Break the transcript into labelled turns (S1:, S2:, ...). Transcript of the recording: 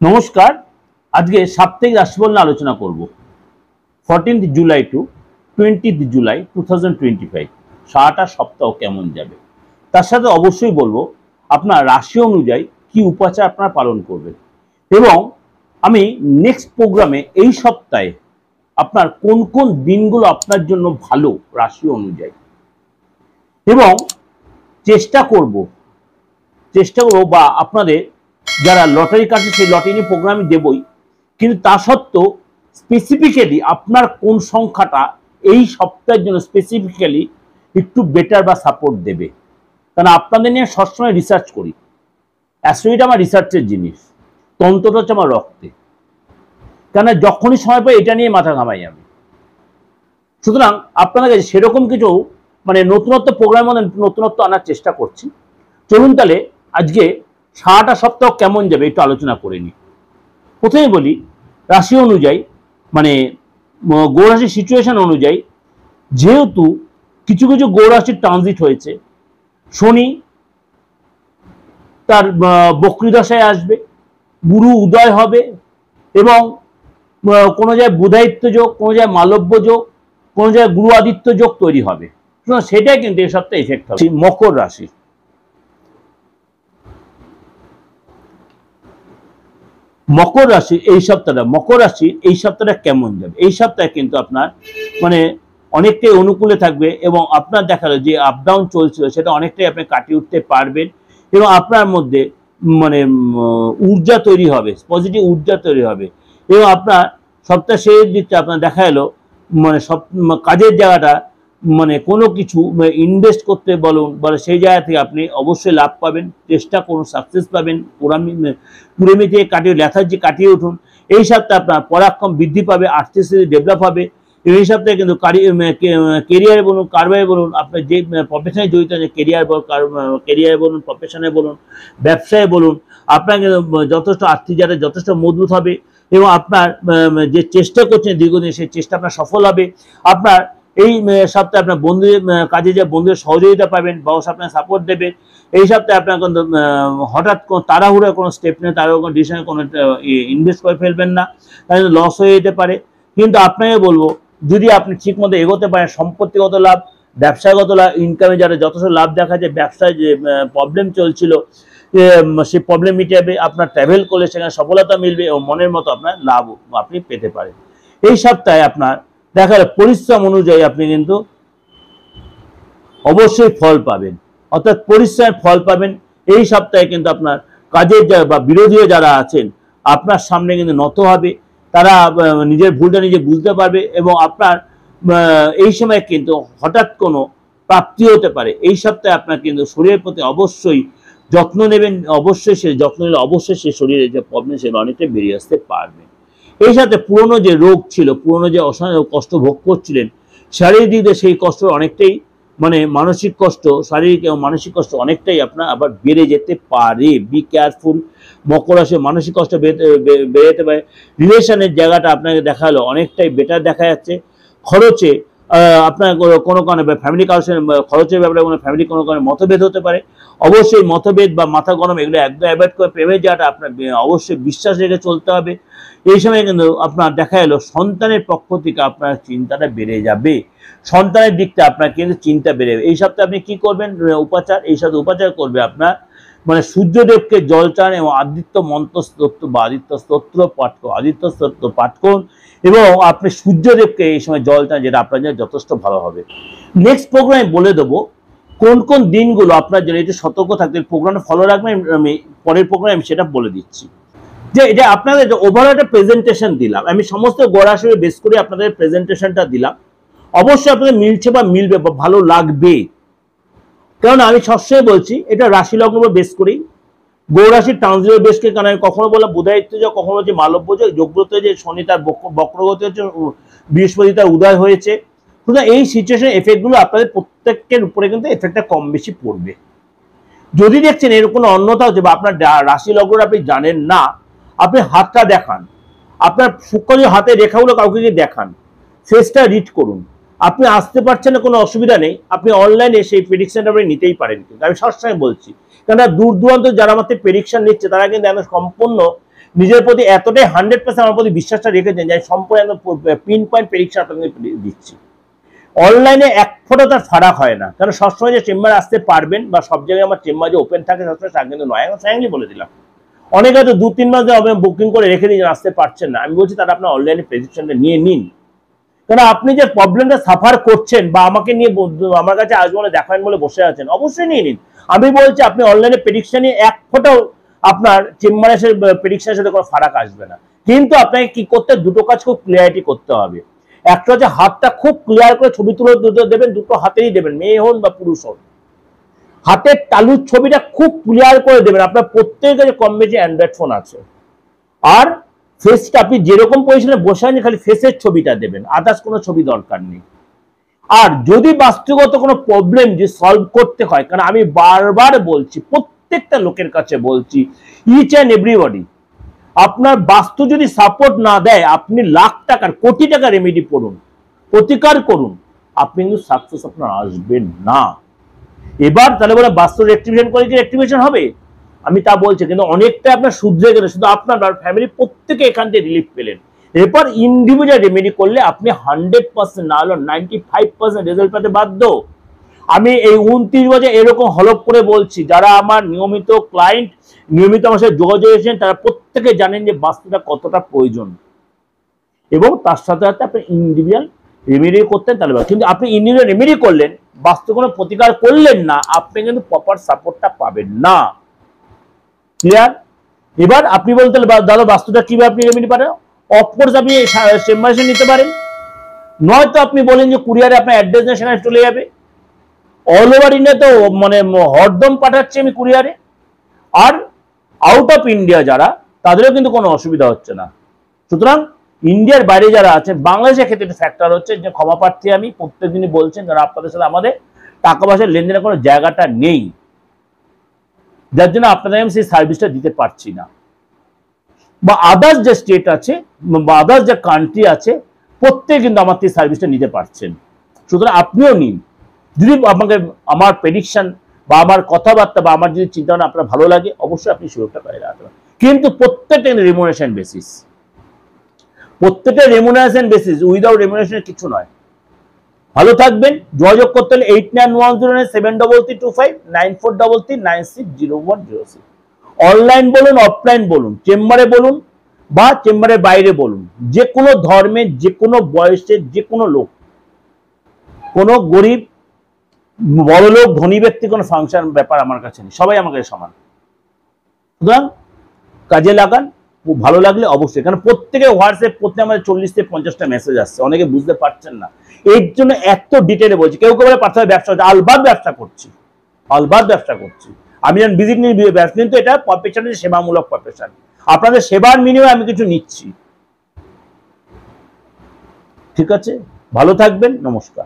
S1: নমস্কার। আজকে সাপ্তাহিক রাশিফল নিয়ে আলোচনা করব। 14 জুলাই টু 20 জুলাই 2025 সারাটা সপ্তাহ কেমন যাবে, তার সাথে অবশ্যই বলবো আপনার রাশি অনুযায়ী কি উপাচার আপনারা পালন করবেন এবং আমি নেক্সট প্রোগ্রামে এই সপ্তাহে আপনার কোন কোন দিনগুলো আপনার জন্য ভালো রাশি অনুযায়ী এবং চেষ্টা করব বা আপনাদের যারা লটারি কাটে সেই লটারি প্রোগ্রাম দেবই, কিন্তু তা সত্ত্বেও স্পেসিফিক্যালি আপনার কোন সংখ্যাটা এই সপ্তাহের জন্য স্পেসিফিক্যালি একটু বেটার বা সাপোর্ট দেবে। কারণ আপনাদের নিয়ে সবসময় রিসার্চ করি। অ্যাস্ট্রোলজিটা আমার রিসার্চের জিনিস, তন্ত্রটা হচ্ছে আমার রক্তে। কেন যখনই সময় পাই এটা নিয়ে মাথা ঘামাই আমি। সুতরাং আপনাদের কাছে সেরকম কিছু নতুনত্ব প্রোগ্রামের মধ্যে নতুনত্ব আনার চেষ্টা করছি। চলুন তাহলে আজকে সারাটা সপ্তাহ কেমন যাবে একটু আলোচনা করে নিই। প্রথমে বলি রাশি অনুযায়ী গৌরাশির সিচুয়েশন অনুযায়ী, যেহেতু কিছু কিছু গৌরাশির ট্রানজিট হয়েছে, শনি তার বক্রীদশায় আসবে, গুরু উদয় হবে এবং কোনো জায়গায় বুধায়িত্ব যোগ, কোনো জায়গায় মালব্য যোগ, কোনো জায়গায় গুরু আদিত্য যোগ তৈরি হবে। সেটাই কিন্তু এই সপ্তাহে এফেক্ট হবে। মকর রাশি, মকর রাশি এই সপ্তাহটা কেমন যাবে? এই সপ্তাহে কিন্তু আপনার অনেকটাই অনুকূলে থাকবে এবং আপনার দেখালো যে আপ ডাউন চলছিল সেটা অনেকটাই আপনি কাটিয়ে উঠতে পারবেন এবং আপনার মধ্যে ঊর্জা তৈরি হবে, পজিটিভ ঊর্জা তৈরি হবে এবং আপনার সপ্তাহ শেষের দিকটা আপনার দেখা এলো সব কাজের জায়গাটা কোনো কিছু ইনভেস্ট করতে বলুন সেই জায়গা থেকে আপনি অবশ্যই লাভ পাবেন, চেষ্টা করুন, সাকসেস পাবেন। পুরোমি থেকে কাটিয়ে লেথার্জি কাটিয়ে উঠুন। এই সপ্তাহে আপনার পরাক্রম বৃদ্ধি পাবে, আর্থিক স্থিতি ডেভেলপ হবে এবং এই সপ্তাহে কিন্তু কেরিয়ারে বলুন, কারবারে বলুন, আপনার যে প্রফেশনে জড়িত আছে কেরিয়ারে বলুন, প্রফেশনে বলুন, ব্যবসায় বলুন, আপনার কিন্তু যথেষ্ট আর্থিক জায়গায় যথেষ্ট মজবুত হবে এবং আপনার যে চেষ্টা করছেন দীর্ঘদিন সেই চেষ্টা আপনার সফল হবে। আপনার এই সপ্তাহে আপনার বন্ধুদের কাজে যে বন্ধুদের সহযোগিতা পাবেন, বস আপনার সাপোর্ট দেবেন। এই সপ্তাহে আপনার কিন্তু হঠাৎ কোনো তাড়াহুড়ো কোনো স্টেপ নেই, তাড়াহুড়ো কোনো ডিসিশনে কোনো ইনভেস্ট করে ফেলবেন না, তাহলে লস হয়ে যেতে পারে। কিন্তু আপনাকে বলবো যদি আপনি ঠিক মতো এগোতে পারেন, সম্পত্তিগত লাভ, ব্যবসায়গত লাভ, ইনকামে যারা যথেষ্ট লাভ দেখা যায়, ব্যবসায় যে প্রবলেম চলছিল সেই প্রবলেম মিটে যাবে, আপনার ট্রাভেল করলে সেখানে সফলতা মিলবে এবং মনের মতো আপনার লাভ আপনি পেতে পারেন। এই সপ্তাহে আপনার দেখা যায় পরিশ্রম অনুযায়ী আপনি কিন্তু অবশ্যই ফল পাবেন, অর্থাৎ পরিশ্রমের ফল পাবেন। এই সপ্তাহে কিন্তু আপনার কাজের বা বিরোধীও যারা আছেন আপনার সামনে কিন্তু নত হবে, তারা নিজের ভুলটা নিজে বুঝতে পারবে এবং আপনার এই সময় কিন্তু হঠাৎ কোনো প্রাপ্তি হতে পারে। এই সপ্তাহে আপনার কিন্তু শরীরের প্রতি অবশ্যই যত্ন নেবেন, অবশ্যই সে যত্ন নিলে অবশ্যই সে শরীরে যে প্রবলেম সেটা অনেকটা বেরিয়ে আসতে পারবে। এই সাথে পুরনো যে রোগ ছিল, পুরনো যে কষ্ট ভোগ করছিলেন শারীরিক দিক দিয়ে সেই কষ্ট অনেকটাই মানসিক কষ্ট, শারীরিক এবং মানসিক কষ্ট অনেকটাই আপনার আবার বেড়ে যেতে পারে। Be careful. মকর রাশি মানসিক কষ্ট বেড়ে যেতে পারে। রিলেশনের জায়গাটা আপনাকে দেখা হলো অনেকটাই বেটার দেখা যাচ্ছে। খরচে আপনার কোনো কারণে ফ্যামিলি কারোর খরচের ব্যাপারে ফ্যামিলি কোনো কারণে মতভেদ হতে পারে। অবশ্যই মতভেদ বা মাথা গরম এগুলো একদম অ্যাভয়েড করে প্রেমের জায়গাটা আপনার অবশ্যই বিশ্বাস রেখে চলতে হবে। এই সময় কিন্তু আপনার দেখা এলো সন্তানের পক্ষ থেকে আপনার চিন্তাটা বেড়ে যাবে, সন্তানের দিকটা আপনার কিন্তু চিন্তা বেড়ে যাবে। এই সপ্তাহে আপনি কি করবেন উপাচার? এই সপ্তাহে উপাচার করবে আপনার সূর্যদেবকে জল চান এবং আদিত্য মন্ত্র স্তোত্র বা আদিত্য স্তোত্র পাঠ করুন এবং আপনি সূর্যদেবকে এই সময় জল চান, যেটা আপনার জন্য যথেষ্ট ভালো হবে। নেক্সট প্রোগ্রামে বলে দেবো কোন কোন দিনগুলো আপনার জন্য একটু সতর্ক থাকতে প্রোগ্রামে ফলো রাখবেন। আমি পরের প্রোগ্রামে আমি সেটা বলে দিচ্ছি। যে এটা আপনাদের ওভারঅল একটা প্রেজেন্টেশন দিলাম, আমি সমস্ত গড়াশড়ি বেস করে আপনাদের প্রেজেন্টেশনটা দিলাম। অবশ্যই আপনাদের মিলছে বা মিলবে বা ভালো লাগবে, কারণ আমি সবসময় বলছি এটা রাশি লগ্ন বেস করেই, গৌরাশির ট্রানজিট বেস করে। কারণ আমি কখনো বললাম বুধায়িত্ব যোগ, কখনো বলছি মালব্য যোগ, যোগব্রত যে শনি তার বক্রগতি হচ্ছে, বৃহস্পতি তার উদয় হয়েছে। সুতরাং এই সিচুয়েশন এফেক্টগুলো আপনাদের প্রত্যেকের উপরে কিন্তু এফেক্টটা কম বেশি পড়বে। যদি দেখছেন এর কোনো অন্যতা হচ্ছে বা আপনার রাশি লগ্ন আপনি জানেন না, আপনি হাতটা দেখান, আপনার সূক্ষ্ম হাতে রেখাগুলো কাউকে দেখান, ফেসটা রিড করুন। আপনি আসতে পারছেন না, কোনো অসুবিধা নেই, আপনি অনলাইনে সেই প্রেডিকশনটা আপনি নিতেই পারেন। কিন্তু আমি সবসময় বলছি, কেননা দূর দূরান্ত যারা আমাদের প্রেডিকশন নিচ্ছে তারা কিন্তু একদম সম্পূর্ণ নিজের প্রতি এতটাই 100% আমার প্রতি বিশ্বাসটা রেখেছেন যে সম্পূর্ণ পিন পয়েন্ট প্রেডিকশন আপনাকে দিচ্ছি। অনলাইনে এক ফোঁটা তার ফারাক হয় না, কারণ সবসময় যে চেম্বারে আসতে পারবেন বা সব জায়গায় আমার চেম্বার যে ওপেন থাকে সবসময় তা কিন্তু নয়। এখন ফ্র্যাঙ্কলি বলে দিলাম, অনেকে হয়তো 2-3 মাস বুকিং করে রেখে দিয়ে আসতে পারছেন না। আমি বলছি তারা আপনার অনলাইনে প্রেডিকশনটা নিয়ে নিন, কারণ আপনি যে প্রবলেমটা সাফার করছেন বা আমাকে নিয়ে আমার কাছে আসবো বলে দেখাবেন বলে বসে আছেন, অবশ্যই নিয়ে নিন। আমি বলছি আপনি অনলাইনে প্রেডিকশন নিয়ে এক ফোঁটাও আপনার চেম্বারে এসে প্রেডিকশনের সাথে কোনো ফারাক আসবে না। কিন্তু আপনাকে কি করতে, দুটো কাজ খুব ক্লিয়ারিটি করতে হবে। একটা হচ্ছে হাতটা খুব ক্লিয়ার করে ছবি তুলে দেবেন, দুটো হাতেই দেবেন, মেয়ে হন বা পুরুষ হন। হাতের তালুর ছবিটা খুব ক্লিয়ার করে দেবেন। আপনার প্রত্যেকের কাছে কম বেশি অ্যান্ড্রয়েড ফোন আছে। আর ফেসটা আপনি যেরকম পজিশনে বসে আছেন খালি ফেসের ছবিটা দেবেন, আদার্স কোনো ছবি দরকার নেই। আর যদি বাস্তুগত কোনো প্রবলেম যে সলভ করতে হয়, কারণ আমি বারবার বলছি, প্রত্যেকটা লোকের কাছে বলছি, ইচ অ্যান্ড এভরিবডি, আপনার বাস্তু যদি সাপোর্ট না দেয়, আপনি লাখ টাকার কোটি টাকা রেমেডি করুন, প্রতিকার করুন, আপনি কিন্তু সাকসেস আপনার আসবেন না। এবার তাহলে বলে বাস্তু রেক্টিফিকেশন করে কি রেক্টিফিকেশন হবে? আমি তা বলছি, কিন্তু অনেকটা আপনার শুধরে গেলে শুধু আপনার ফ্যামিলি প্রত্যেকে এখান থেকে রিলিফ পেলেন। এরপর ইন্ডিভিজুয়াল রেমেডি করলে আপনি 100% না হলেও 95% রেজাল্ট পেতে বাধ্য। আমি এই 29 বছর এরকম হলপ করে বলছি, যারা আমার নিয়মিত ক্লায়েন্ট, নিয়মিত আমার সাথে যোগাযোগ এসেছেন, তারা প্রত্যেকে জানেন যে বাস্তুটা কতটা প্রয়োজন, এবং তার সাথে সাথে আপনি ইন্ডিভিজুয়াল রেমেডি করতেন তাহলে। কিন্তু আপনি ইন্ডিভিজুয়াল রেমেডি করলেন, বাস্তু কোনো প্রতিকার করলেন না, আপনি কিন্তু প্রপার সাপোর্টটা পাবেন না। ক্লিয়ার? এবার আপনি বলতে দাদা বাস্তুটা কিভাবে আপনি রেমেডি পারেন? অফকোর্স আপনি চেম্বারে নিতে পারেন, নয়তো আপনি বলেন যে কুরিয়ারে আপনার অ্যাড্রেস না সেখানে চলে যাবে। অল ওভার ইন্ডিয়া তো মানে হরদম পাঠাচ্ছি আমি কুরিয়ারে। আর আউট অফ ইন্ডিয়া যারা, তাদেরও কিন্তু কোনো অসুবিধা হচ্ছে না। সুতরাং ইন্ডিয়ার বাইরে যারা আছেন, বাংলাদেশের ক্ষেত্রে একটা ফ্যাক্টর হচ্ছে যে ক্ষমা প্রার্থী আমি, প্রত্যেকদিনই বলছেন, কারণ আপনাদের সাথে আমাদের টাকা পয়সার লেনদেনের কোনো জায়গাটা নেই, যার জন্য আপনাদের আমি সেই সার্ভিসটা দিতে পারছি না। বা আদার্স যে স্টেট আছে বা আদার্স যে কান্ট্রি আছে, প্রত্যেকে কিন্তু আমার থেকে সার্ভিসটা নিতে পারছেন। সুতরাং আপনিও নিন। যদি আমাকে আমার প্রেডিকশন বা আমার কথাবার্তা বা আমার যদি চিন্তাভাবনা আপনার ভালো লাগে, অবশ্যই আপনি সুযোগটা পেয়ে রাখতে পারেন। কিন্তু প্রত্যেকটা রেমুনারেশন বেসিস, প্রত্যেকটা রেমুনারেশন বেসিস, উইদাউট রেমুনারেশনের কিছু নয়। ভালো থাকবেন। যোগাযোগ করতে হলে 8910733325 9433960106। অনলাইন বলুন, অফলাইন বলুন, চেম্বারে বলুন বা চেম্বারের বাইরে বলুন, যে কোনো ধর্মের, যে কোনো বয়সের, যে কোনো লোক, কোনো গরিব, বড় লোক, ধনী ব্যক্তি, কোনো ফাংশন ব্যাপার আমার কাছে নেই, সবাই আমার কাছে সমান। সুতরাং কাজে লাগান। খুব ভালো লাগলে অবশ্যই, কারণ প্রত্যেকে হোয়াটসঅ্যাপ করতে আমাদের 40 থেকে 50টা মেসেজ আসছে, অনেকে বুঝতে পারছেন না, এর জন্য এত ডিটেলে বলছি। কেউ কেউ বলে পার্সোনাল ব্যবসা হচ্ছে, আলবাদ ব্যবসা করছি, আলবাদ ব্যবসা করছি আমি, যেন ভিজিট নিয়ে ব্যবসা, কিন্তু এটা প্রফেশন, সেবামূলক প্রফেশন। আপনাদের সেবার বিনিময়ে আমি কিছু নিচ্ছি। ঠিক আছে, ভালো থাকবেন, নমস্কার।